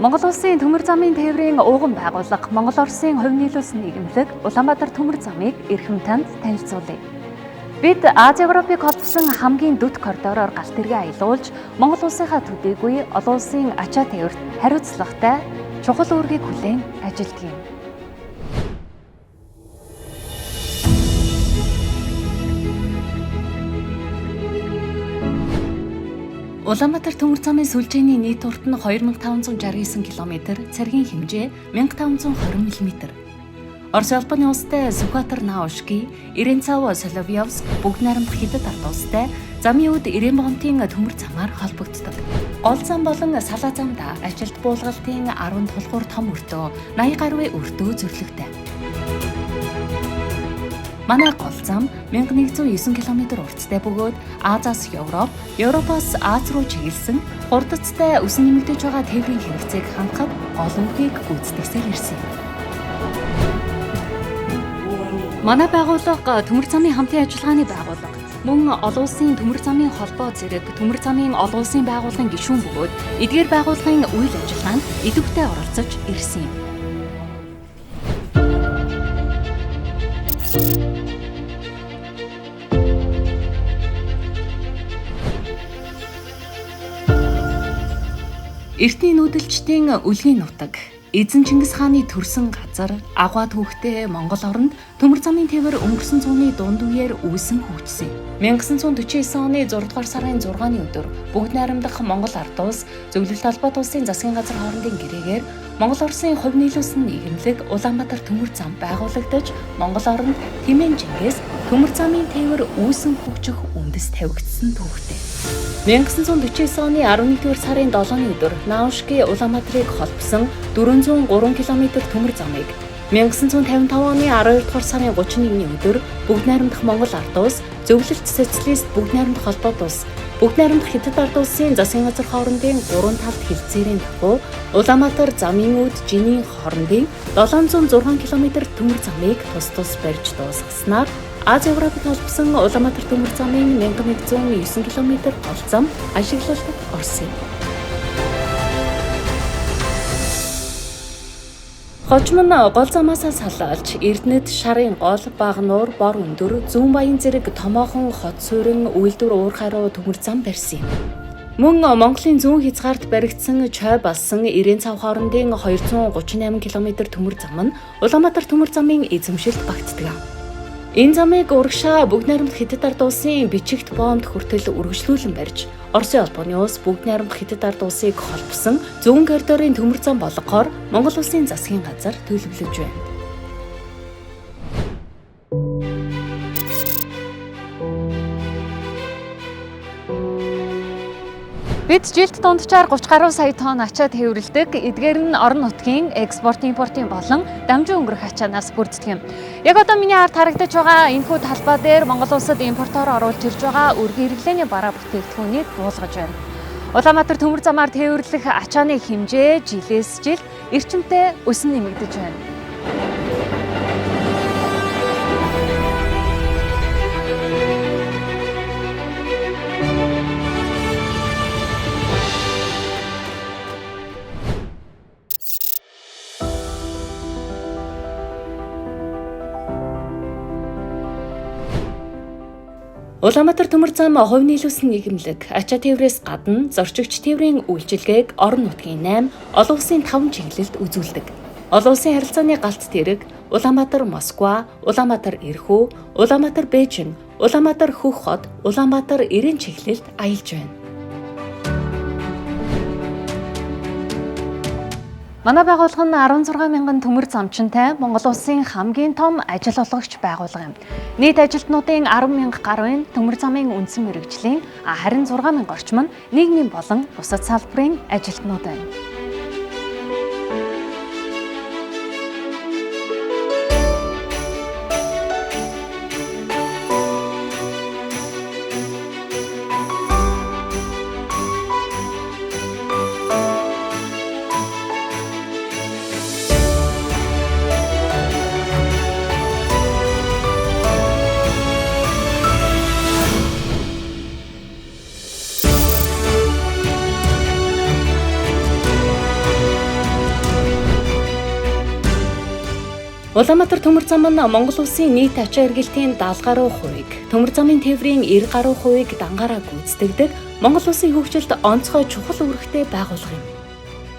Монгол Улсын төмөр замын тээврийн ууган байгууллага Монгол Оросын хувь нийлүүлсэн нийгэмлэг Улаанбаатар төмөр замыг эрхэм танд танилцуулъя. Бид Ази Европыг холбосон хамгийн дөт коридороор галт тэргээ аялуулж Монгол Улсынхаа төдийгүй олон улсын ачаа тээврт хариуцлагатай чухал үүргийг хүлээн ажилладаг юм. Улаанбаатар төмөр замын сүлжээний нийт урт нь 2569 км, цэргийн хэмжээ 1520 мм. Орос улбаны улстай Сүхбаатар Наушки, Иренцав Соловьевск бүгд найрамдах Хятад ард улстай замын үд Иренбонтын төмөр замаар холбогддог. Гол зам болон Салаа замда ажилт буулгалтын 10 тулгуур том өртөө, 80 гаруй өртөө зөвлөгтэй. Манай гол зам 1109 км урттай бөгөөд Азиас Европ, Европоос Аз руу чиглэсэн хурдцтай өсөн нэмэгдэж байгаа тээврийн хэрэгцээг хангахад гол үгийг гүйцэтгсээр ирсэн юм. Манай байгууллага төмөр замын хамтын ажиллагааны байгууллага. Мөн олон улсын төмөр замын холбоо зэрэг төмөр замын олон улсын байгууллагын гишүүн бөгөөд эдгээр байгууллагын үйл ажиллагаанд идэвхтэй оролцож ирсэн юм. Эртний нүүдэлчдийн үлгийн нутаг, Эзэн Чингис хааны төрсөн газар, агуй түүхтэй Монгол оронд төмөр замын тээвэр өнгөрсөн зууны дунд үеэр үүсэн хөгжсөн. 1949 оны 6 дугаар сарын 6-ны өдөр бүгд найрамдах Монгол ард улс, Зөвлөлт Албат улсын засгийн газар хоорондын гэрээгээр Монгол Оросын хувь нийлүүлсэн нийгэмлэг Улаанбаатар төмөр зам байгуулагдаж, Монгол оронд Тэмээн Чингис төмөр замын тээвэр үүсэн хөгжих үндэс тавигдсан түүхтэй. 1949 оны 11-р сарын 7-ны өдөр Наушки Улаанбаатарыг холбосон 403 км төмөр замыг 1955 оны 12-р сарын 31-ний өдөр бүгд найрамдах Монгол ард улс, Зөвлөлт социалист бүгд найрамдах холбоот улс, бүгд найрамдах Хятад ард улсын засгийн газар хоорондын 3 талт хэлцээрийн дагуу Улаанбаатар замын үд Жинийн хоорондын 706 км төмөр замыг тус тус барьж дуусгаснаар Ази Европыг холбосон Улаанбаатар төмөр замын 1109 км гол зам ашиглалтад орсон юм. Хожим нь гол замаас салаалж Эрдэнэт, Шарын гол, Багнуур, Бор өндөр, Зүүн Баян зэрэг томоохон хот суурин үйлдвэр уур харуу төмөр зам барьсан юм. Мөн Монголын зүүн хязгаарт баригдсан Чой болсон Иренцав хоорондын 238 км төмөр зам нь Улаанбаатар төмөр замын эзэмшилд багтдаг. Энэ замыг урагшаа бүгд найрамдах Хятад ард улсын бичигт боомт хүртэл үргэлжлүүлэн барьж, Оросын улбаны улс бүгд найрамдах Хятад ард улсыг холбосон зүүн коридорын төмөр зам болгохоор Монгол улсын засгийн газар төлөвлөж байна. Бид жилд дунджаар 30 гаруй сая тонн ачаа тээвэрлэдэг. Эдгээр нь орон нутгийн экспорт, импортын болон дамжин өнгөрөх ачаанаас бүрддэг юм. Яг одоо миний ард харагдаж байгаа энэхүү талбай дээр Монгол улсад импортоор оруулж ирж байгаа өргөн хэрэглээний бараа бүтээгдэхүүнийг буулгаж байна. Улаанбаатар төмөр замаар тээвэрлэх ачааны хэмжээ жилээс жилд эрчимтэй өсөн нэмэгдэж байна. Улаанбаатар төмөр зам хувь нийлүүлсэн нийгэмлэг ачаа тээврээс гадна зорчигч тээврийн үйлчилгээг орон нутгийн 8, олон улсын 5 чиглэлд үзүүлдэг. Олон улсын харилцааны галт тэрэг Улаанбаатар Москва, Улаанбаатар Эрхүү, Улаанбаатар Бээжин, Улаанбаатар Хөх хот, Улаанбаатар Ирээн чиглэлд аялж байна. Манай байгууллага нь 16 мянган төмөр замчинтай Монгол улсын хамгийн том ажил олгогч байгууллага юм. Нийт ажилтнуудын 10 мянга гаруй төмөр замын үндсэн мэргэжлийн харин 6 мянга орчим нь нийгмийн болон бусад салбарын ажилтнууд байна. Улаанбаатар төмөр зам нь Монгол улсын нийт ачаа эргэлтийн 70 гаруй хувийг, төмөр замын тээврийн 90 гаруй хувийг дангаараа гүйцэтгэдэг Монгол улсын хөгжилд онцгой чухал үүрэгтэй байгууллага юм.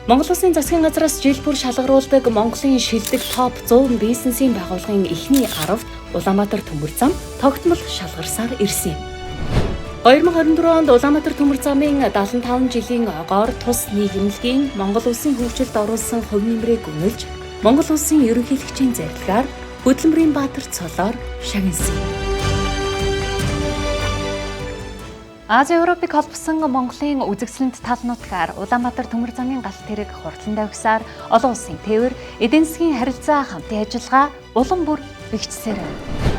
Монгол улсын засгийн газраас жил бүр шалгаруулдаг Монголын шилдэг топ 100 бизнесийн байгууллагын эхний 10-т Улаанбаатар төмөр зам тогтмол шалгарсаар ирсэн юм. 2024 онд Улаанбаатар төмөр замын 75 жилийн огоор тус нийгэмлэгийн Монгол улсын хөгжилд оруулсан хувь нэмрээ гүнэлж, Монгол улсын ерөнхийлөгчийн зарилгаар Хөдөлмөрийн Баатар цолоор шагнасан юм. Ази Европыг холбосон Монголын үзэгсэлэнт тал нутгаар Улаанбаатар төмөр замын галт тэрэг хурдлан давхисаар олон улсын тээвэр, эдийн засгийн харилцаа хамтын ажиллагаа улам бүр бэхжсээр байна.